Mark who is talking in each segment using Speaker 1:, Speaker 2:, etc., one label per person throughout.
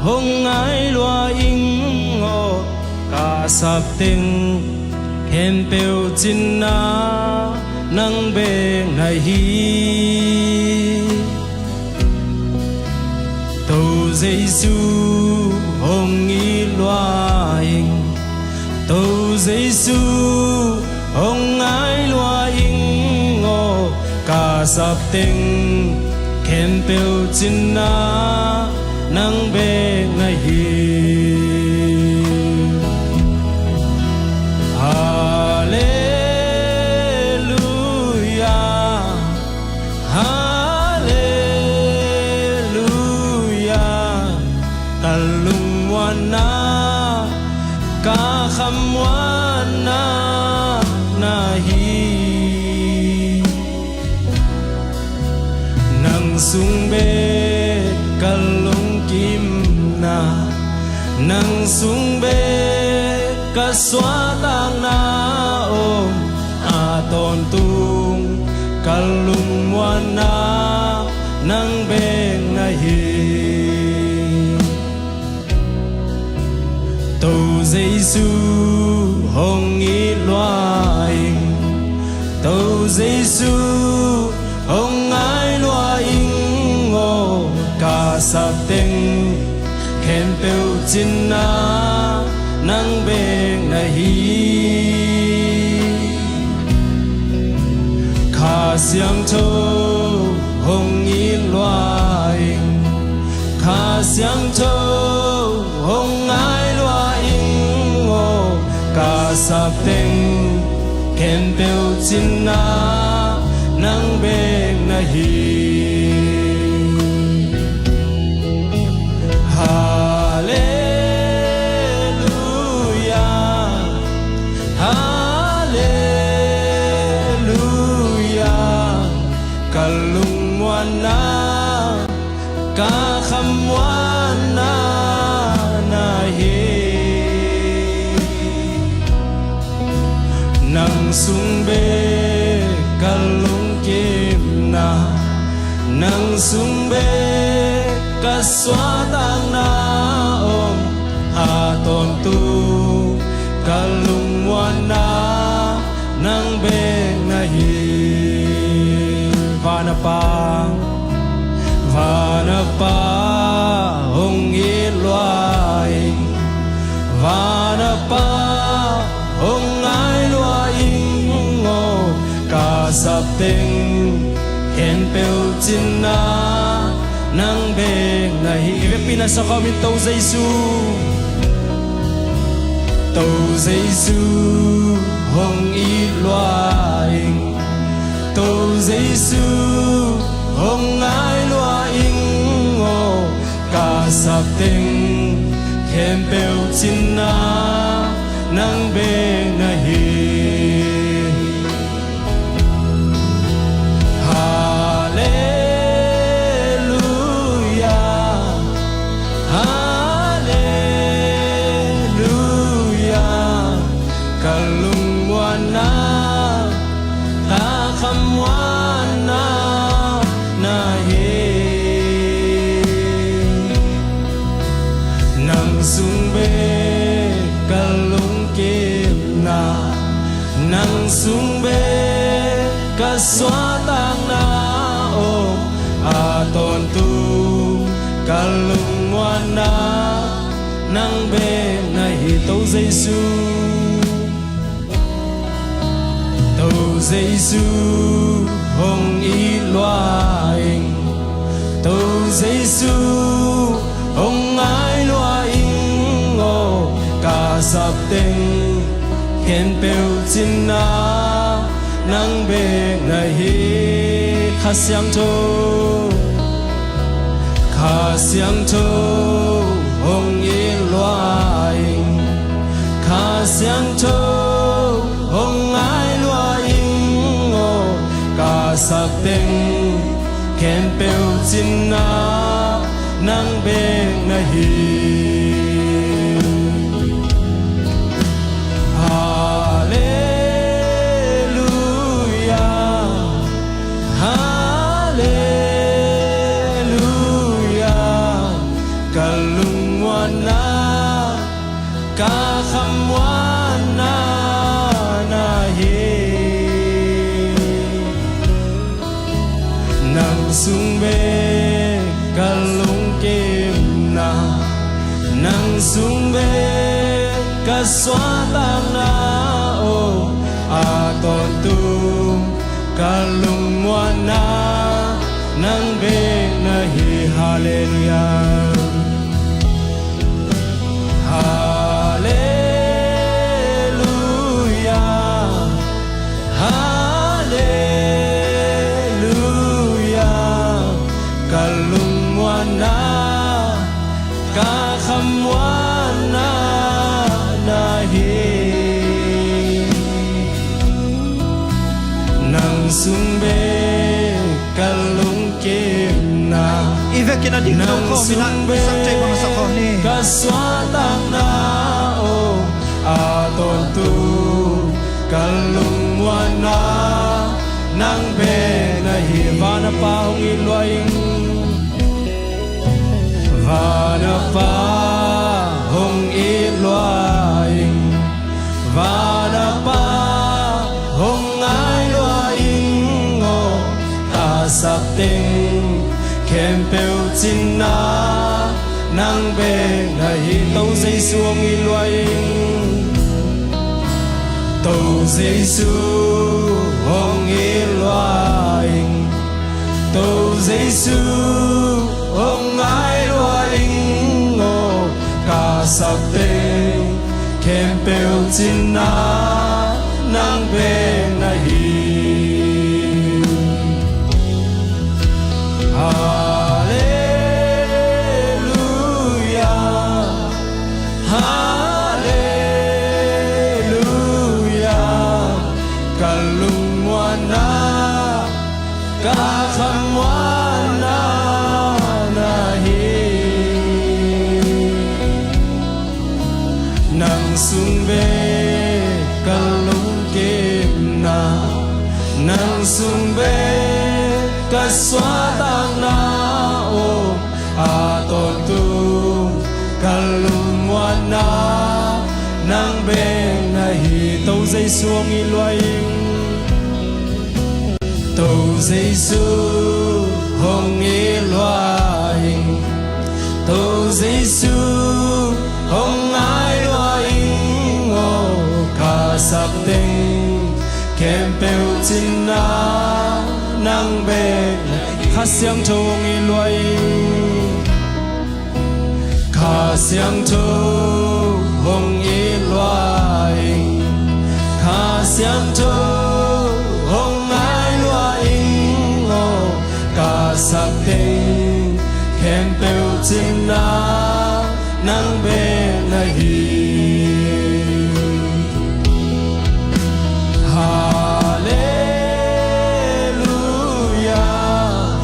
Speaker 1: hong ai loa ing o ka sap ting hen peu chin na nang be ngai hi to Giêsu hong i loa ing to Giêsu hong ai loa ing o ka sap ting hen peu chin na nang be ngai hi ka khamwana nahi nang sungbe kalung kim na nang sungbe ka swatang na om aton tung kalung wana nang beng nahi to Giêsu hong i loa ing to Giêsu hong ai loa ing o ka sap ting khen peu chin na nang be ngai hi kha siang cho hong i loa ing kha siang cho hong ai ka sap ting khen peu chin na nang be ngai hi hallelujah hallelujah kalung wana ka kham wana na hi nang sung be kalung kim na nang sung be ka swatang na om aton tu kalung wana nang be nahi vana pa hong i loai vana pa hong ai loa ing o ka sap ting hen peu chin na nang be ngai ve pina sa kami to Giêsu hong i loa ing to Giêsu hong ai loa ing o ka sap ting hen peu chin na nang be ngai hi hallelujah hallelujah kalung wana ta kham wana na hi nang sung be kalung kim na nang sung be ka swatang na om aton tu kalung wana nang be ngai to Giêsu hong i loa ing to Giêsu hong ai loa ing o ka sap ting khen peu chin na nang be ngai hi kha siang cho hong i loa ing kha siang cho hong ai loa ing o ka sap ting khen peu chin na nang be ngai hi hallelujah kalung กาคำว่านานาเฮนังสุงเบกัลลุงเกมนานังสุงเบกัสวาตังนาโออาตอนตุกัลลุงมวนานังเบนาเฮฮาเลลูยาฮาเลลูยาฮาเลลูยากัลลุงมวนา กาคำว่านานาเฮนังสุงเบกัลลุงเกมนานังสุงเบกัสวาตังนาโออาตอนตูกัลลุงวานานังเบนาเฮวานาปาหงอิลวอิงVana pa hong iloing Vana pa hong ai loing o Kasap ting kem peu chin na Nang be na hi tâu dây xuông iloing Tâu dây su hong iloing Tâu dây su hong ai loing o Kasap ting kem peu chin na Nang be na hi Hallelujah Hallelujah Kalung wana ka kham wana na hi Nang sung be kalung kem na Nang sung be ka swa tang na o aton tu kalung wana Nang be na hi tâu dây xuông y loing Tâu dây su hong y loing Tâu dây su hong ai loing o Kasap ting kem peu chin na Nang be Kha siang cho hong y loing Kha siang cho hong y loing Kha siang cho hong ai loing o Kasap ting kem peu chin na Nang be na hi Hallelujah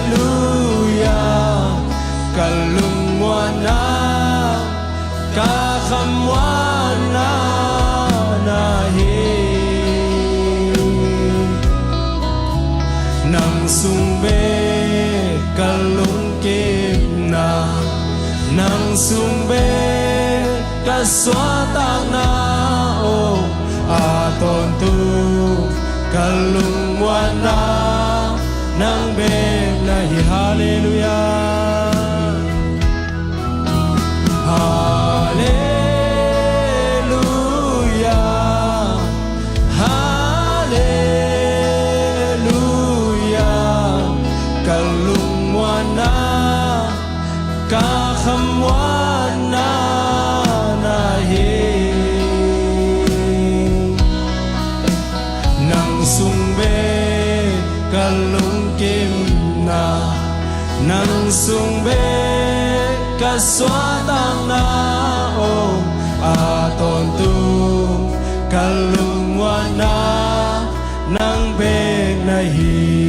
Speaker 1: Hallelujah Kalung wana ka kham wana na hi Nang sung be kalung kem na Nang sung be ka swa tang na o aton tu kalung wana Nang be na hi hallelujah Hallelujah Hallelujah Kalung wana ka kham wana na hi Nang sung be kalung kim na Nang sung be ka swa tang na o aton tu kalung wana Nang be na hi